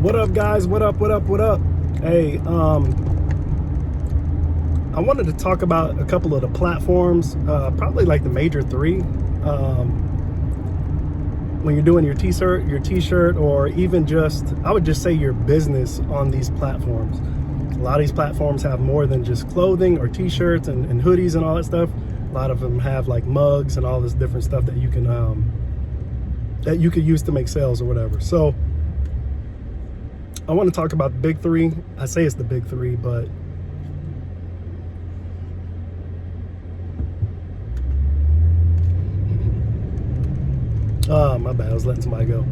What up, guys? What up? Hey, I wanted to talk about a couple of the platforms, probably like the major three. When you're doing your t-shirt, or even just, I would just say your business on these platforms. A lot of these platforms have more than just clothing or t-shirts and hoodies and all that stuff. A lot of them have like mugs and all this different stuff that you can that you could use to make sales or whatever. So I want to talk about the big three. I say it's the big three, but my bad, I was letting somebody go.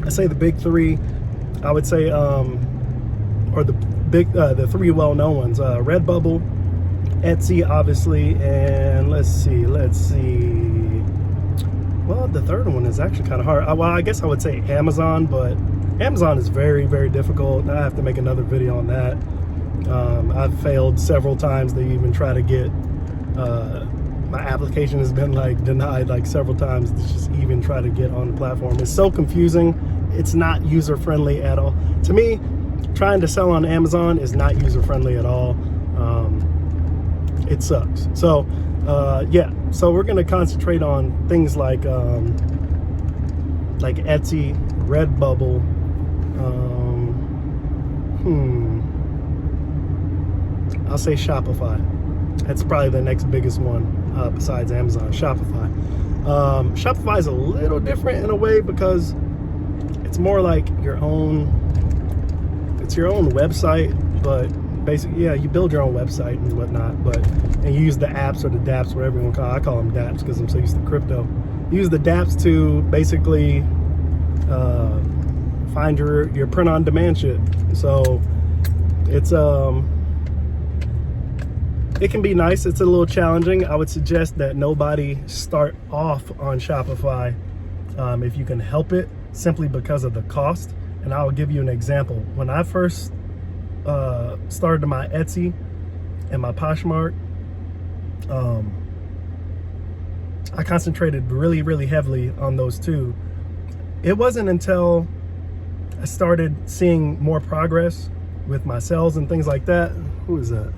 I say the big three, I would say, or the three well-known ones, Redbubble, Etsy, obviously, and let's see. Well, the third one is actually kind of hard. Well, I guess I would say Amazon, but Amazon is very, very difficult. I have to make another video on that. I've failed several times. They even try to get, my application has been like denied like several times to just even try to get on the platform. It's so confusing. It's not user-friendly at all. To me, trying to sell on Amazon is not user-friendly at all. It sucks. So, yeah. So we're gonna concentrate on things like Etsy, Redbubble. I'll say Shopify. That's probably the next biggest one besides Amazon. Shopify. Shopify is a little different in a way because it's more like your own. It's your own website, but basically, yeah, you build your own website and whatnot. And you use the apps or the dApps, whatever you want to call it. I call them dApps because I'm so used to crypto. You use the dApps to basically find your print-on-demand shit. So it's it can be nice. It's a little challenging. I would suggest that nobody start off on Shopify if you can help it, simply because of the cost. And I'll give you an example. When I first started my Etsy and my Poshmark, I concentrated really, really heavily on those two. It wasn't until I started seeing more progress with my sales and things like that. Who is that?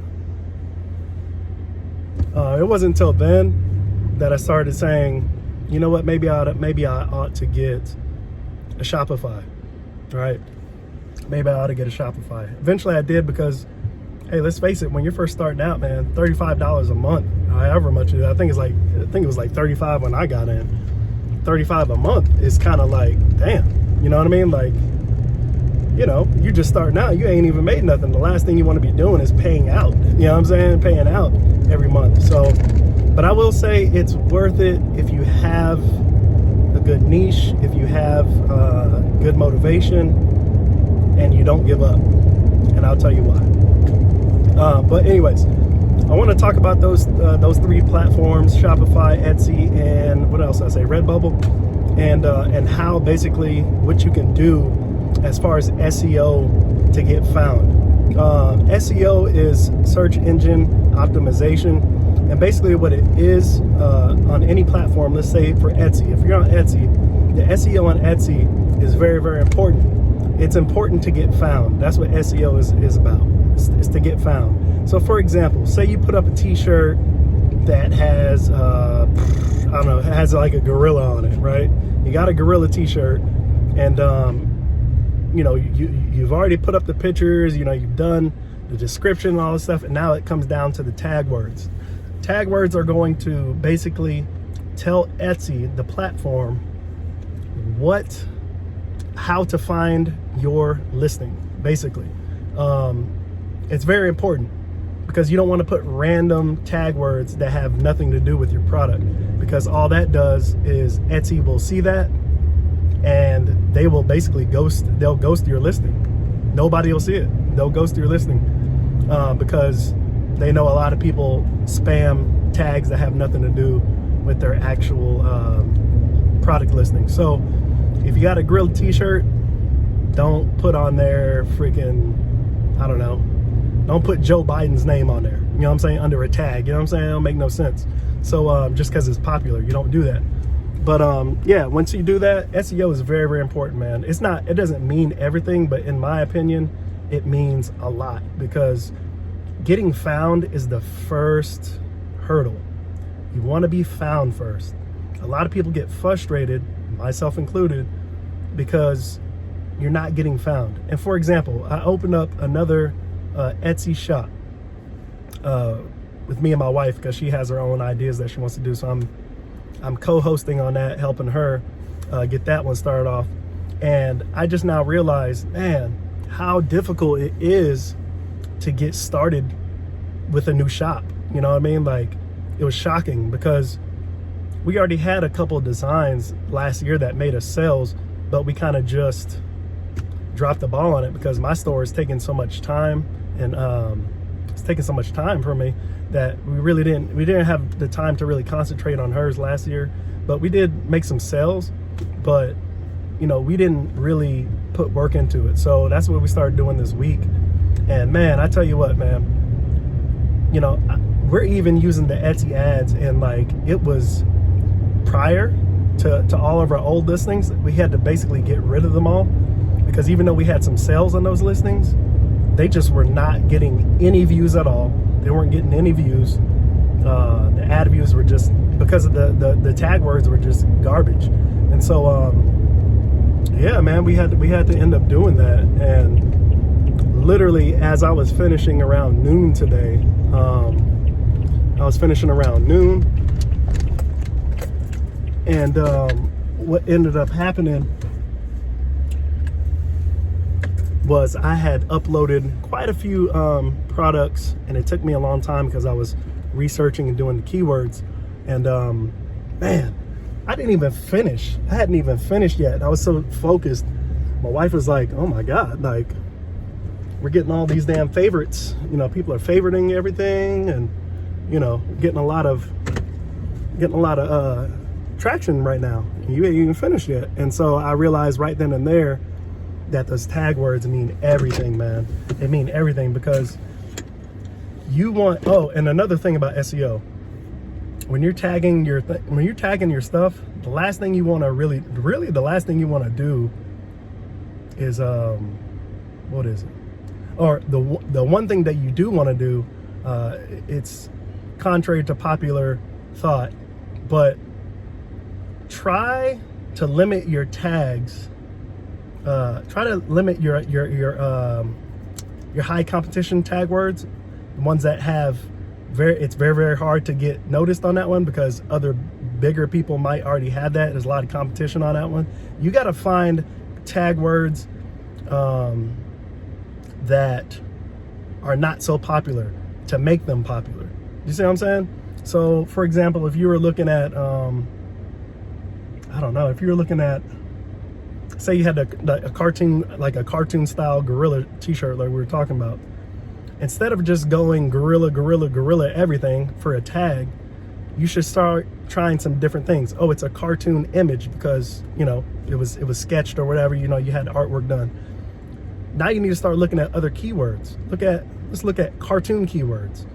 It wasn't until then that I started saying, you know what, maybe I ought to get a Shopify, right? Maybe I ought to get a Shopify. Eventually I did because, hey, let's face it, when you're first starting out, man, $35 a month, however much it is, I think it was like 35 when I got in. 35 a month is kind of like, damn, you know what I mean? Like, you know, you're just starting out, you ain't even made nothing. The last thing you want to be doing is paying out, you know what I'm saying? Paying out every month. So, but I will say it's worth it if you have a good niche, if you have good motivation, and you don't give up. And I'll tell you why. But anyways, I want to talk about those three platforms: Shopify, Etsy, and what else? I say Redbubble, and how basically what you can do as far as SEO to get found. SEO is search engine optimization, and basically what it is on any platform. Let's say for Etsy, if you're on Etsy, the SEO on Etsy is very, very important. It's important to get found. That's what SEO is about. It's to get found. So for example, say you put up a t-shirt that has I don't know, has like a gorilla on it, right? You got a gorilla t-shirt, and you know, you've already put up the pictures, you know, you've done the description and all this stuff, and now it comes down to the tag words. Tag words are going to basically tell Etsy, the platform, how to find your listing, basically. It's very important because you don't want to put random tag words that have nothing to do with your product, because all that does is Etsy will see that and they will basically ghost your listing. Nobody will see it. They'll ghost your listing because they know a lot of people spam tags that have nothing to do with their actual product listing. So if you got a grilled t-shirt, don't put on there freaking, I don't know, don't put Joe Biden's name on there, you know what I'm saying, under a tag, you know what I'm saying? It'll make no sense. So just because it's popular, you don't do that. But yeah, once you do that, SEO is very, very important, man. It doesn't mean everything, but in my opinion, it means a lot, because getting found is the first hurdle. You want to be found first. A lot of people get frustrated, myself included, because you're not getting found. And for example, I opened up another Etsy shop with me and my wife, because she has her own ideas that she wants to do. So I'm co-hosting on that, helping her get that one started off. And I just now realized, man, how difficult it is to get started with a new shop. You know what I mean? Like, it was shocking, because we already had a couple of designs last year that made us sales, but we kind of just dropped the ball on it because my store is taking so much time, and it's taking so much time for me that we didn't have the time to really concentrate on hers last year. But we did make some sales, but you know, we didn't really put work into it. So that's what we started doing this week. And man, I tell you what, man, you know, we're even using the Etsy ads, and like, it was prior to all of our old listings, we had to basically get rid of them all, because even though we had some sales on those listings, they just were not getting any views at all. They weren't getting any views. The ad views were just, because of the tag words were just garbage. And so yeah, man, we had to end up doing that. And literally, as I was finishing around noon today, and what ended up happening was I had uploaded quite a few products, and it took me a long time because I was researching and doing the keywords. And man, I hadn't even finished yet. I was so focused. My wife was like, oh my God, like, we're getting all these damn favorites. You know, people are favoriting everything, and you know, getting a lot of traction right now. You ain't even finished yet. And so I realized right then and there that those tag words mean everything, man. They mean everything, because you want, oh, and another thing about SEO, when you're tagging your stuff, the last thing you want to really the last thing you want to do is what is it? Or the one thing that you do want to do, it's contrary to popular thought, but try to limit your tags. Try to limit your high competition tag words, the ones that have it's very, very hard to get noticed on that one, because other bigger people might already have that. There's a lot of competition on that one. You got to find tag words that are not so popular to make them popular. You see what I'm saying? So for example, if you were looking at I don't know, if you were looking at, say you had a cartoon, like a cartoon style gorilla t-shirt like we were talking about, instead of just going gorilla everything for a tag, you should start trying some different things. Oh, it's a cartoon image because, you know, it was sketched or whatever, you know, you had artwork done. Now you need to start looking at other keywords. Let's look at cartoon keywords.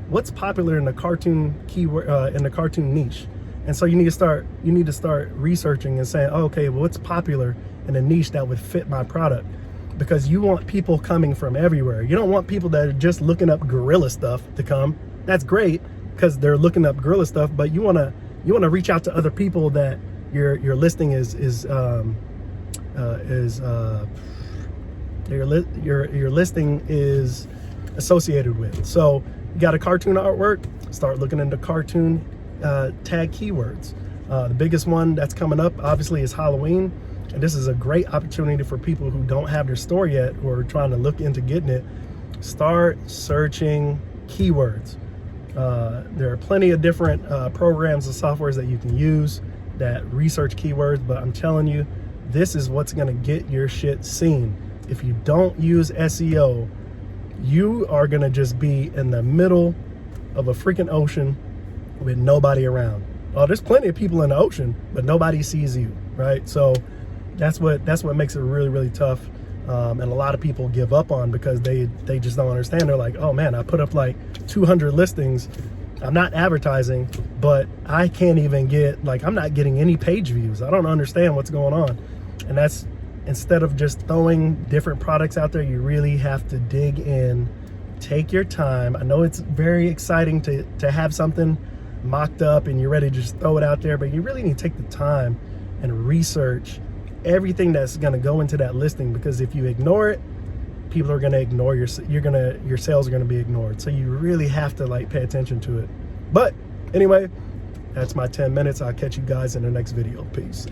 What's popular in the cartoon keyword, in the cartoon niche? And so you need to start researching and saying, oh, okay, well, what's popular in a niche that would fit my product? Because you want people coming from everywhere. You don't want people that are just looking up gorilla stuff to come. That's great because they're looking up gorilla stuff, but you want to reach out to other people that your listing your listing is associated with. So you got a cartoon artwork, start looking into cartoon tag keywords. The biggest one that's coming up obviously is Halloween, and this is a great opportunity for people who don't have their store yet or are trying to look into getting it. Start searching keywords. There are plenty of different programs and softwares that you can use that research keywords, but I'm telling you, this is what's going to get your shit seen. If you don't use SEO, you are going to just be in the middle of a freaking ocean with nobody around. Oh, there's plenty of people in the ocean, but nobody sees you, right? So that's what makes it really, really tough. And a lot of people give up on because they just don't understand. They're like, oh man, I put up like 200 listings I'm not advertising, but I can't even get, like, I'm not getting any page views. I don't understand what's going on. And that's, instead of just throwing different products out there, you really have to dig in, take your time. I know it's very exciting to have something mocked up and you're ready to just throw it out there, but you really need to take the time and research everything that's gonna go into that listing, because if you ignore it, people are going to ignore your sales are going to be ignored. So you really have to like pay attention to it. But anyway, that's my 10 minutes. I'll catch you guys in the next video. Peace.